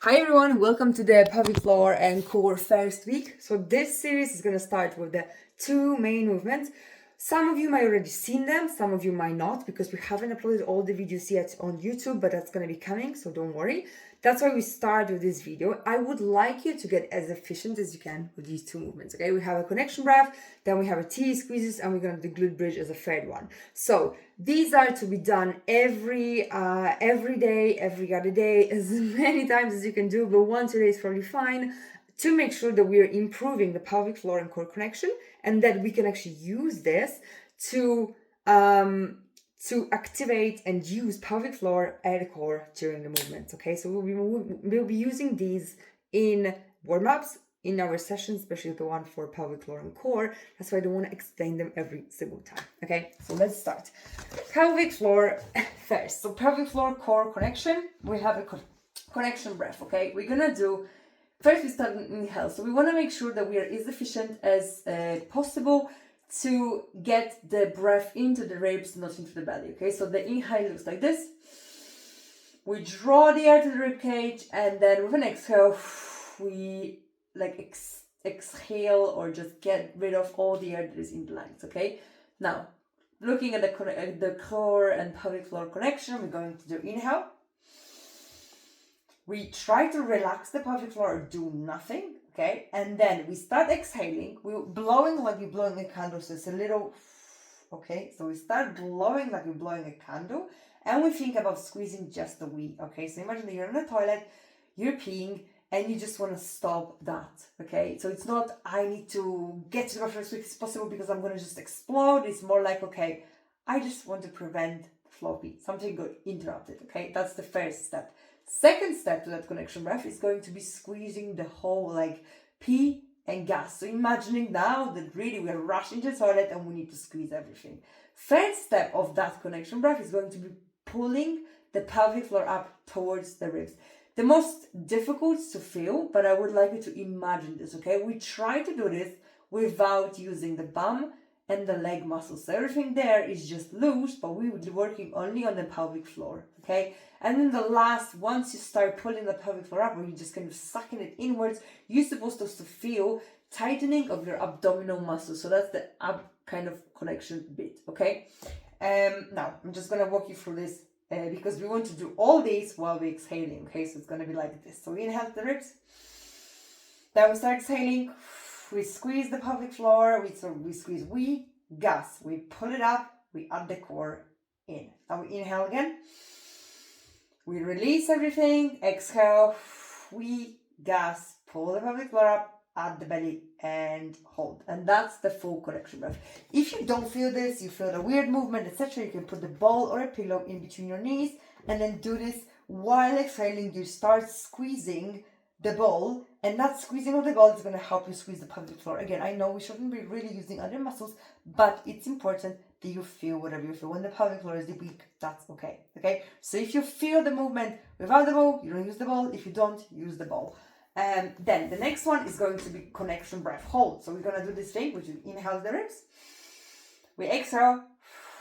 Hi everyone, welcome to the pelvic floor and core first week. So this series is going to start with the two main movements. Some of you might already seen them, some of you might not, because we haven't uploaded all the videos yet on YouTube, but that's going to be coming, so don't worry. That's why we start with this video. I would like you to get as efficient as you can with these two movements, okay? We have a connection breath, then we have a T squeezes, and we're going to do glute bridge as a third one. So these are to be done every day, every other day, as many times as you can do, but once a day is probably fine, to make sure that we're improving the pelvic floor and core connection, and that we can actually use this to activate and use pelvic floor and core during the movements. Okay, so we'll be using these in warm-ups, in our sessions, especially the one for pelvic floor and core. That's why I don't want to explain them every single time. Okay, so let's start. Pelvic floor first. So pelvic floor core connection, we have a connection breath. Okay, we're gonna do first, we start an inhale. So we want to make sure that we are as efficient as possible to get the breath into the ribs, not into the belly. Okay, so the inhale looks like this. We draw the air to the rib cage, and then with an exhale, we exhale or just get rid of all the air that is in the lungs. Okay, now looking at the core and pelvic floor connection, we're going to do inhale. We try to relax the pelvic floor or do nothing, okay? And then we start exhaling. We're blowing like we're blowing a candle, so it's a little, okay? So we start blowing like we're blowing a candle, and we think about squeezing just a wee, okay? So imagine that you're in the toilet, you're peeing, and you just want to stop that, okay? So it's not, I need to get to the bathroom as quick as possible because I'm going to just explode. It's more like, okay, I just want to prevent floppy, something got interrupted, okay? That's the first step. Second step to that connection breath is going to be squeezing the whole like pee and gas. So imagining now that really we are rushing to the toilet and we need to squeeze everything. Third step of that connection breath is going to be pulling the pelvic floor up towards the ribs. The most difficult to feel, but I would like you to imagine this, okay? We try to do this without using the bum and the leg muscles. So everything there is just loose, but we would be working only on the pelvic floor, okay? And then the last, once you start pulling the pelvic floor up, where you're just kind of sucking it inwards, you're supposed to feel tightening of your abdominal muscles. So that's the ab kind of connection bit, okay? Now, I'm just going to walk you through this because we want to do all these while we're exhaling, okay? So it's going to be like this. So we inhale the ribs, then we start exhaling. We squeeze the pelvic floor, we squeeze, we gas, we pull it up, we add the core in. Now we inhale again, we release everything, exhale, we gas, pull the pelvic floor up, add the belly, and hold. And that's the full connection breath. If you don't feel this, you feel a weird movement, etc., you can put the ball or a pillow in between your knees and then do this while exhaling. You start squeezing the ball, and that squeezing of the ball is going to help you squeeze the pelvic floor. Again, I know we shouldn't be really using other muscles, but it's important that you feel whatever you feel. When the pelvic floor is weak, that's okay. Okay, so if you feel the movement without the ball, you don't use the ball. If you don't, use the ball. And then the next one is going to be connection breath hold. So we're going to do this thing, which is inhale the ribs, we exhale,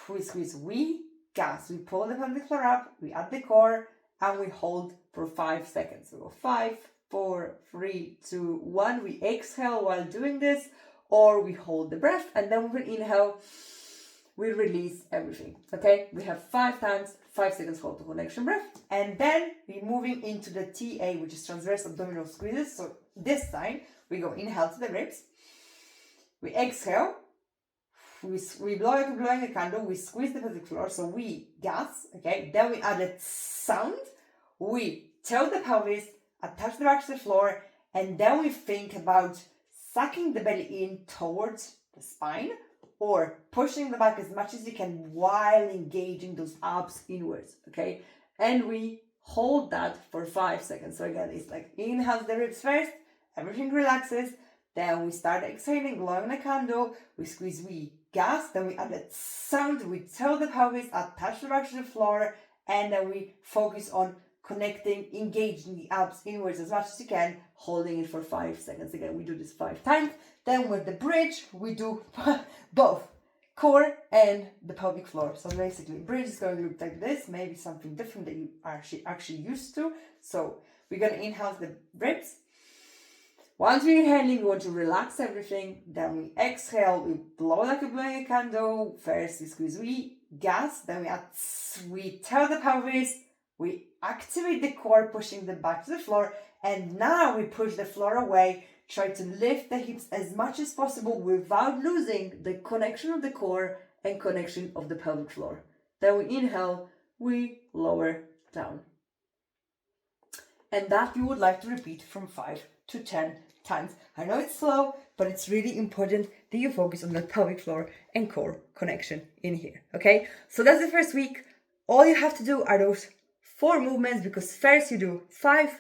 we squeeze, we gas, we pull the pelvic floor up, we add the core, and we hold for 5 seconds. So we go 5, 4, 3, 2, 1. We exhale while doing this, or we hold the breath, and then we inhale, we release everything. Okay, we have 5 times, 5 seconds hold the connection breath, and then we're moving into the TA, which is transverse abdominal squeezes. So this time we go inhale to the ribs, we exhale, we blow like we're blowing a candle, we squeeze the pelvic floor, so we gas. Okay, then we add a sound, we tilt the pelvis, attach the back to the floor, and then we think about sucking the belly in towards the spine or pushing the back as much as you can while engaging those abs inwards, okay? And we hold that for 5 seconds. So again, it's like inhale the ribs first, everything relaxes, then we start exhaling, blowing the candle, we squeeze, we gas, then we add that sound, we tilt the pelvis, attach the back to the floor, and then we focus on connecting, engaging the abs inwards as much as you can, holding it for 5 seconds. Again, we do this 5 times. Then with the bridge, we do both core and the pelvic floor. So basically, bridge is going to look like this, maybe something different that you are actually used to. So We're going to inhale the ribs. Once we're inhaling, we want to relax everything. Then we exhale, we blow like we're blowing a candle. First we squeeze, we gas. Then we tell the pelvis. We activate the core, pushing the back to the floor. And now we push the floor away. Try to lift the hips as much as possible without losing the connection of the core and connection of the pelvic floor. Then we inhale, we lower down. And that we would like to repeat from 5 to 10 times. I know it's slow, but it's really important that you focus on the pelvic floor and core connection in here, okay? So that's the first week. All you have to do are those 4 movements, because first you do 5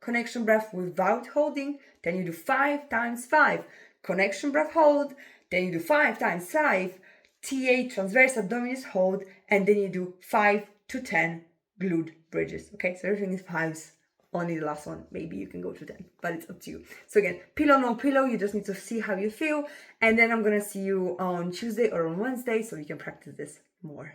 connection breath without holding, then you do 5 times 5 connection breath hold, then you do 5 times 5 TA transverse abdominis hold, and then you do 5 to 10 glute bridges. Okay, so everything is 5s, only the last one maybe you can go to 10, but it's up to you. So again, pillow, no pillow, you just need to see how you feel, and then I'm gonna see you on Tuesday or on Wednesday so you can practice this more.